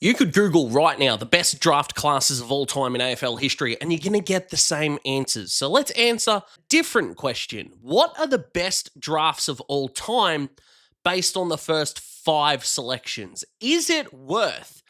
You could Google right now the best draft classes of all time in AFL history, and you're going to get the same answers. So let's answer a different question. What are the best drafts of all time based on the first 5 selections? Is it worth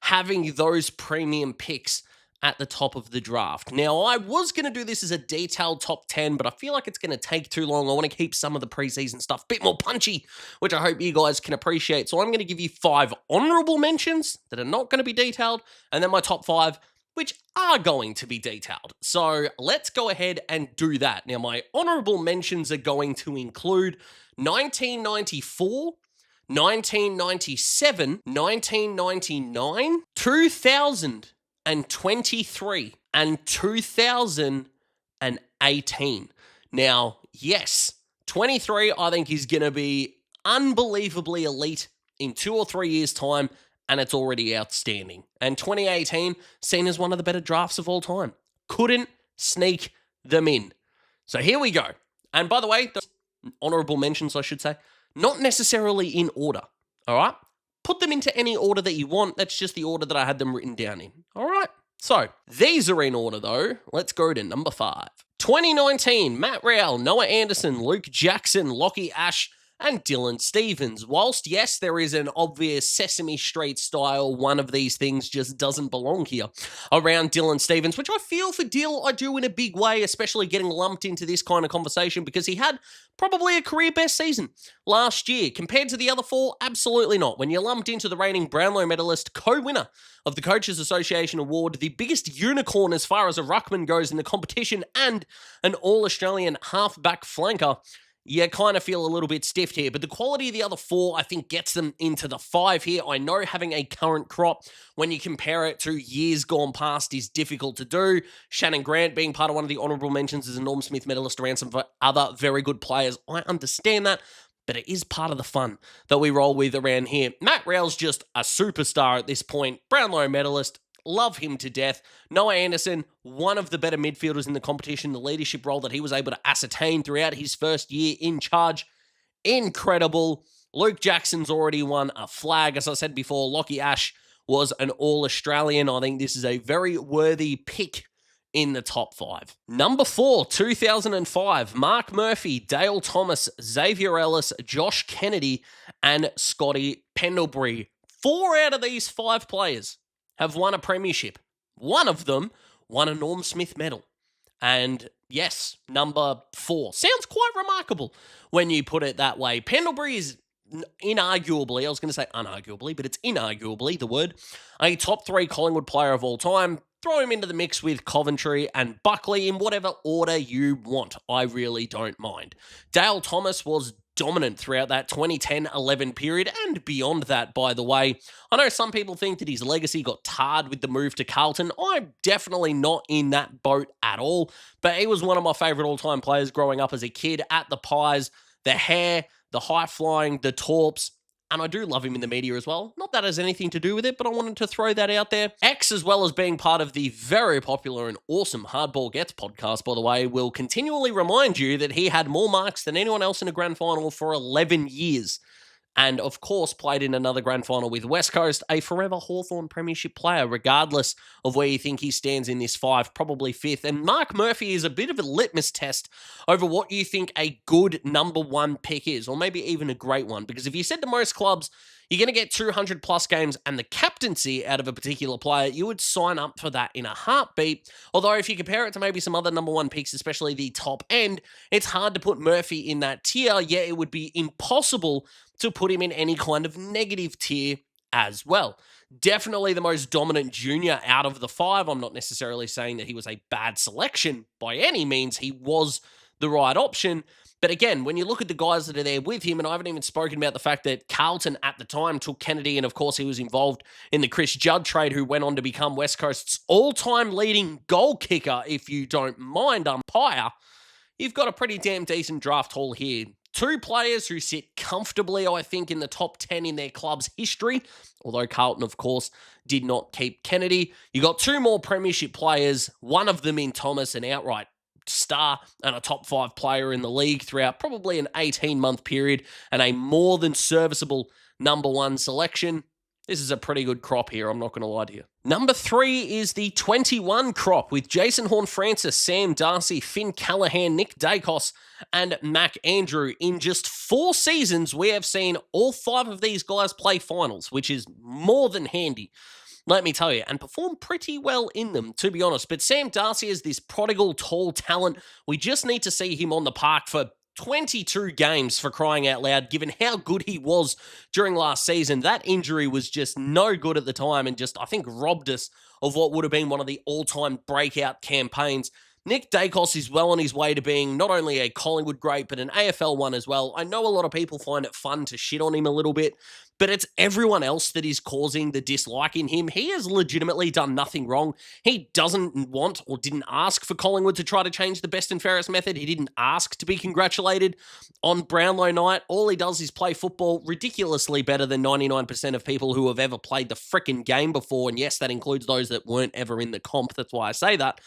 having those premium picks at the top of the draft? Now, I was going to do this as a detailed top 10, but I feel like it's going to take too long. I want to keep some of the preseason stuff a bit more punchy, which I hope you guys can appreciate. So I'm going to give you 5 honorable mentions that are not going to be detailed, and then my top 5, which are going to be detailed. So let's go ahead and do that. Now, my honorable mentions are going to include 1994, 1997, 1999, 2023, and 2018. Now, yes, 23 I think is going to be unbelievably elite in 2 or 3 years' time, and it's already outstanding. And 2018, seen as one of the better drafts of all time. Couldn't sneak them in. So here we go. And by the way, the honorable mentions, I should say, not necessarily in order, all right? Put them into any order that you want. That's just the order that I had them written down in, all right? So these are in order, though. Let's go to number 5. 2019, Matt Rowell, Noah Anderson, Luke Jackson, Lockie Ash, and Dylan Stevens. Whilst, yes, there is an obvious Sesame Street style, one of these things just doesn't belong here around Dylan Stevens, which I feel for Dill, I do in a big way, especially getting lumped into this kind of conversation because he had probably a career best season last year. Compared to the other 4, absolutely not. When you're lumped into the reigning Brownlow medalist, co-winner of the Coaches Association Award, the biggest unicorn as far as a ruckman goes in the competition, and an All-Australian halfback flanker, you kind of feel a little bit stiffed here, but the quality of the other 4, I think, gets them into the 5 here. I know having a current crop, when you compare it to years gone past, is difficult to do. Shannon Grant being part of one of the honourable mentions as a Norm Smith medalist around some other very good players. I understand that, but it is part of the fun that we roll with around here. Matt Rowell's just a superstar at this point. Brownlow medalist. Love him to death. Noah Anderson, one of the better midfielders in the competition, the leadership role that he was able to ascertain throughout his first year in charge. Incredible. Luke Jackson's already won a flag. As I said before, Lockie Ash was an All-Australian. I think this is a very worthy pick in the top 5. Number 4, 2005, Mark Murphy, Dale Thomas, Xavier Ellis, Josh Kennedy, and Scotty Pendlebury. 4 out of these 5 players have won a premiership. One of them won a Norm Smith medal. And yes, number 4. Sounds quite remarkable when you put it that way. Pendlebury is inarguably, I was going to say unarguably, but it's inarguably the word, a top 3 Collingwood player of all time. Throw him into the mix with Coventry and Buckley in whatever order you want. I really don't mind. Dale Thomas was dominant throughout that 2010-11 period and beyond that, by the way. I know some people think that his legacy got tarred with the move to Carlton. I'm definitely not in that boat at all, but he was one of my favourite all-time players growing up as a kid. At the Pies, the hair, the high-flying, the torps, and I do love him in the media as well. Not that has anything to do with it, but I wanted to throw that out there. X, as well as being part of the very popular and awesome Hardball Gets podcast, by the way, will continually remind you that he had more marks than anyone else in a grand final for 11 years. And, of course, played in another grand final with West Coast, a forever Hawthorn premiership player, regardless of where you think he stands in this 5, probably 5th. And Mark Murphy is a bit of a litmus test over what you think a good number 1 pick is, or maybe even a great one. Because if you said to most clubs, you're going to get 200-plus games and the captaincy out of a particular player, you would sign up for that in a heartbeat. Although if you compare it to maybe some other number 1 picks, especially the top end, it's hard to put Murphy in that tier, yet it would be impossible to put him in any kind of negative tier as well. Definitely the most dominant junior out of the 5. I'm not necessarily saying that he was a bad selection by any means. He was the right option. But again, when you look at the guys that are there with him, and I haven't even spoken about the fact that Carlton at the time took Kennedy, and of course he was involved in the Chris Judd trade, who went on to become West Coast's all-time leading goal kicker, if you don't mind, umpire. You've got a pretty damn decent draft haul here. 2 players who sit comfortably, I think, in the top 10 in their club's history, although Carlton, of course, did not keep Kennedy. You got 2 more premiership players, one of them in Thomas, an outright star and a top 5 player in the league throughout probably an 18-month period, and a more than serviceable number 1 selection. This is a pretty good crop here, I'm not going to lie to you. Number 3 is the 21 crop with Jason Horne-Francis, Sam Darcy, Finn Callaghan, Nick Dacos, and Mac Andrew. In just 4 seasons, we have seen all 5 of these guys play finals, which is more than handy, let me tell you, and perform pretty well in them, to be honest. But Sam Darcy is this prodigal, tall talent. We just need to see him on the park for 22 games, for crying out loud, given how good he was during last season. That injury was just no good at the time and just, I think, robbed us of what would have been one of the all-time breakout campaigns. Nick Dacos is well on his way to being not only a Collingwood great, but an AFL one as well. I know a lot of people find it fun to shit on him a little bit, but it's everyone else that is causing the dislike in him. He has legitimately done nothing wrong. He doesn't want or didn't ask for Collingwood to try to change the best and fairest method. He didn't ask to be congratulated on Brownlow night. All he does is play football ridiculously better than 99% of people who have ever played the frickin' game before. And yes, that includes those that weren't ever in the comp. That's why I say that.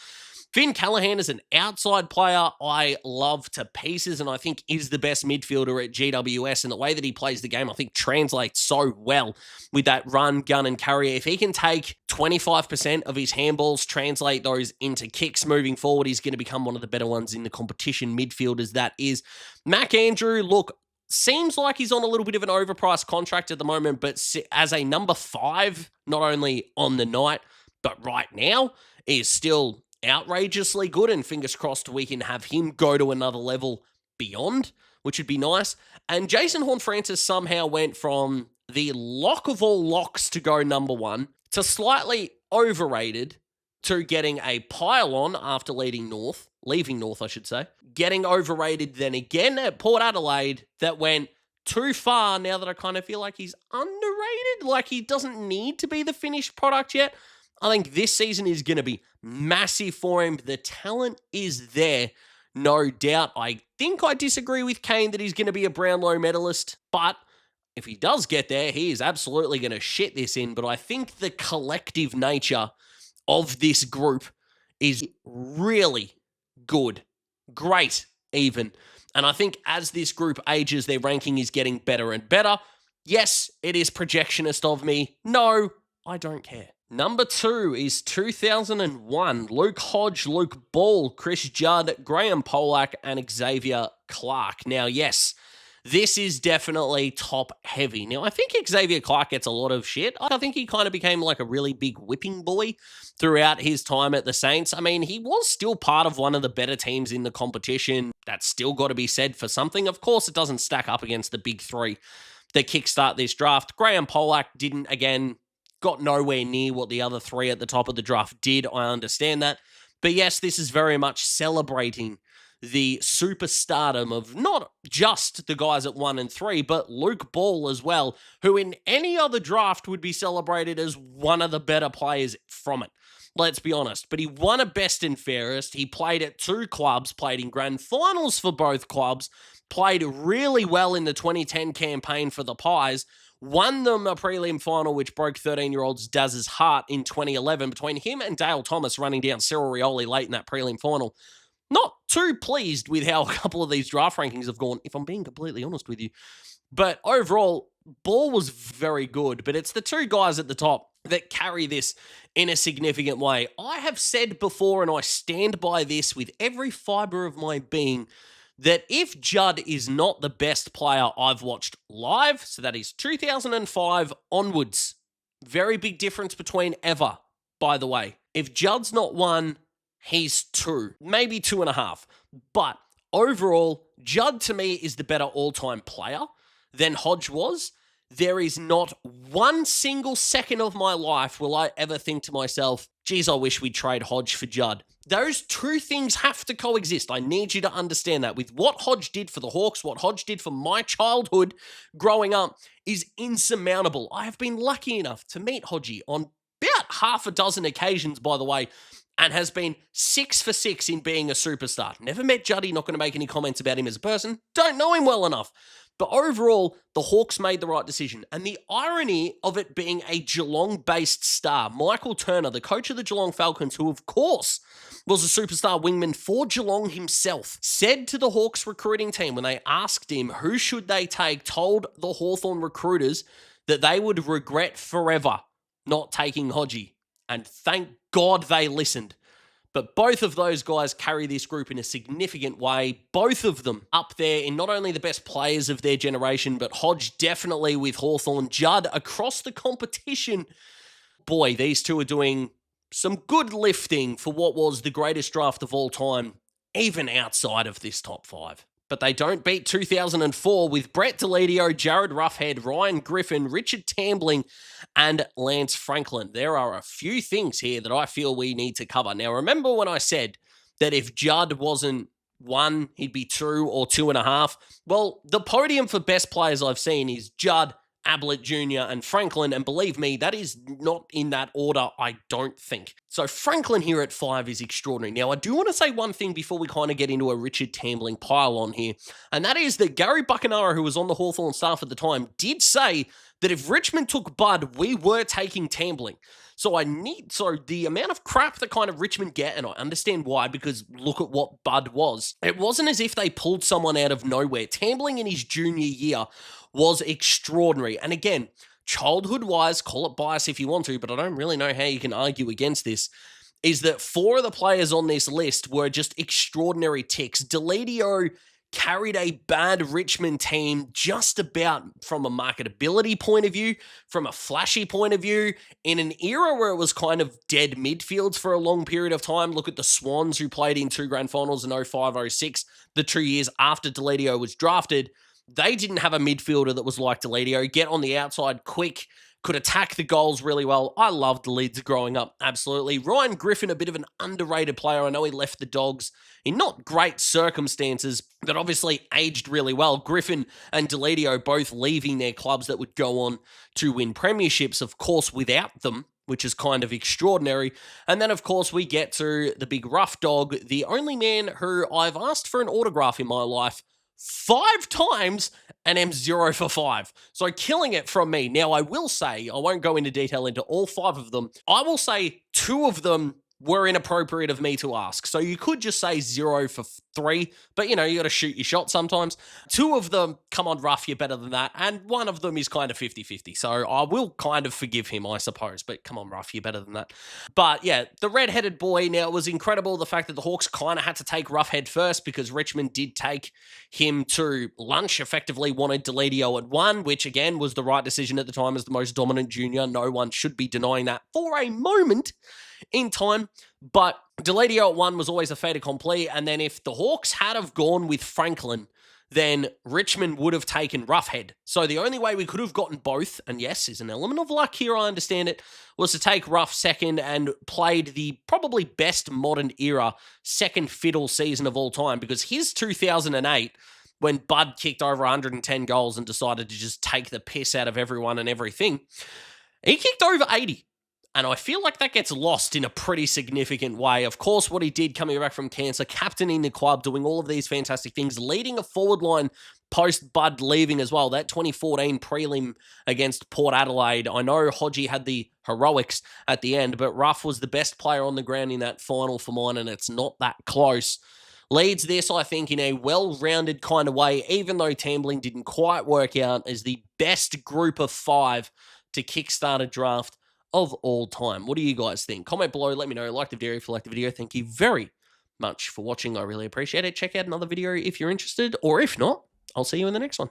Finn Callaghan is an outside player I love to pieces and I think is the best midfielder at GWS, and the way that he plays the game I think translates so well with that run, gun and carry. If he can take 25% of his handballs, translate those into kicks moving forward, he's going to become one of the better ones in the competition, midfielders that is. Mac Andrew, look, seems like he's on a little bit of an overpriced contract at the moment, but as a number 5, not only on the night, but right now, is still outrageously good, and fingers crossed we can have him go to another level beyond, which would be nice. And Jason Horne-Francis somehow went from the lock of all locks to go number 1 to slightly overrated to getting a pile-on after leaving North, I should say. Getting overrated then again at Port Adelaide that went too far now that I kind of feel like he's underrated, like he doesn't need to be the finished product yet. I think this season is going to be massive for him. The talent is there, no doubt. I think I disagree with Kane that he's going to be a Brownlow medalist, but if he does get there, he is absolutely going to shit this in. But I think the collective nature of this group is really good, great even. And I think as this group ages, their ranking is getting better and better. Yes, it is projectionist of me. No, I don't care. Number 2 is 2001. Luke Hodge, Luke Ball, Chris Judd, Graham Polak, and Xavier Clark. Now, yes, this is definitely top heavy. Now, I think Xavier Clark gets a lot of shit. I think he kind of became like a really big whipping boy throughout his time at the Saints. I mean, he was still part of one of the better teams in the competition. That's still got to be said for something. Of course, it doesn't stack up against the big 3 that kickstart this draft. Graham Polak didn't, again, got nowhere near what the other 3 at the top of the draft did. I understand that. But yes, this is very much celebrating the superstardom of not just the guys at 1 and 3, but Luke Ball as well, who in any other draft would be celebrated as one of the better players from it. Let's be honest. But he won a best and fairest. He played at 2 clubs, played in grand finals for both clubs, played really well in the 2010 campaign for the Pies, won them a prelim final, which broke 13-year-old Daz's heart in 2011 between him and Dale Thomas running down Cyril Rioli late in that prelim final. Not too pleased with how a couple of these draft rankings have gone, if I'm being completely honest with you. But overall, Ball was very good, but it's the 2 guys at the top that carry this in a significant way. I have said before, and I stand by this with every fiber of my being, that if Judd is not the best player I've watched live, so that is 2005 onwards, very big difference between ever, by the way. If Judd's not 1, he's 2, maybe 2.5. But overall, Judd to me is the better all-time player than Hodge was. There is not one single second of my life will I ever think to myself, geez, I wish we'd trade Hodge for Judd. Those 2 things have to coexist. I need you to understand that. With what Hodge did for the Hawks, what Hodge did for my childhood growing up is insurmountable. I have been lucky enough to meet Hodgie on about half a dozen occasions, by the way, and has been 6 for 6 in being a superstar. Never met Juddy, not going to make any comments about him as a person. Don't know him well enough. But overall, the Hawks made the right decision. And the irony of it being a Geelong-based star, Michael Turner, the coach of the Geelong Falcons, who of course was a superstar wingman for Geelong himself, said to the Hawks recruiting team when they asked him who should they take, told the Hawthorn recruiters that they would regret forever not taking Hodgie. And thank God they listened. But both of those guys carry this group in a significant way. Both of them up there in not only the best players of their generation, but Hodge definitely with Hawthorn, Judd across the competition. Boy, these two are doing some good lifting for what was the greatest draft of all time, even outside of this top five. But they don't beat 2004 with Brett Deledio, Jared Ruffhead, Ryan Griffin, Richard Tambling, and Lance Franklin. There are a few things here that I feel we need to cover. Now, remember when I said that if Judd wasn't 1, he'd be 2 or 2.5? Well, the podium for best players I've seen is Judd, Ablett Jr. and Franklin, and believe me, that is not in that order, I don't think. So Franklin here at 5 is extraordinary. Now, I do want to say one thing before we kind of get into a Richard Tambling pile on here, and that is that Gary Buckenara, who was on the Hawthorn staff at the time, did say that if Richmond took Bud, we were taking Tambling. So the amount of crap that kind of Richmond get, and I understand why, because look at what Bud was. It wasn't as if they pulled someone out of nowhere. Tambling in his junior year was extraordinary. And again, childhood-wise, call it bias if you want to, but I don't really know how you can argue against this, is that 4 of the players on this list were just extraordinary ticks. Deledio carried a bad Richmond team just about from a marketability point of view, from a flashy point of view, in an era where it was kind of dead midfields for a long period of time. Look at the Swans, who played in 2 grand finals in 05-06, the 2 years after Deledio was drafted. They didn't have a midfielder that was like Deledio, get on the outside quick, could attack the goals really well. I loved the Leeds growing up, absolutely. Ryan Griffin, a bit of an underrated player. I know he left the Dogs in not great circumstances, but obviously aged really well. Griffin and Deledio both leaving their clubs that would go on to win premierships, of course, without them, which is kind of extraordinary. And then, of course, we get to the big rough dog, the only man who I've asked for an autograph in my life 5 times and am 0 for 5. So killing it from me. Now, I will say, I won't go into detail into all 5 of them. I will say 2 of them were inappropriate of me to ask. So you could just say 0 for 3, but you got to shoot your shot sometimes. 2 of them, come on, Ruff, you're better than that. And 1 of them is kind of 50-50. So I will kind of forgive him, I suppose. But come on, Ruff, you're better than that. But yeah, the red-headed boy, now it was incredible the fact that the Hawks kind of had to take Ruffhead first because Richmond did take him to lunch, effectively wanted Deledio at 1, which again was the right decision at the time as the most dominant junior. No one should be denying that for a moment in time, but Deledio at 1 was always a fait accompli, and then if the Hawks had have gone with Franklin, then Richmond would have taken Ruffhead. So the only way we could have gotten both, and yes, is an element of luck here, I understand it, was to take Ruff second and played the probably best modern era second fiddle season of all time, because his 2008, when Bud kicked over 110 goals and decided to just take the piss out of everyone and everything, he kicked over 80. And I feel like that gets lost in a pretty significant way. Of course, what he did coming back from cancer, captaining the club, doing all of these fantastic things, leading a forward line post-Bud leaving as well. That 2014 prelim against Port Adelaide. I know Hodgie had the heroics at the end, but Ruff was the best player on the ground in that final for mine, and it's not that close. Leads this, I think, in a well-rounded kind of way, even though Tambling didn't quite work out, as the best group of 5 to kickstart a draft of all time. What do you guys think? Comment below, let me know. Like the video if you like the video. Thank you very much for watching. I really appreciate it. Check out another video if you're interested, or if not, I'll see you in the next one.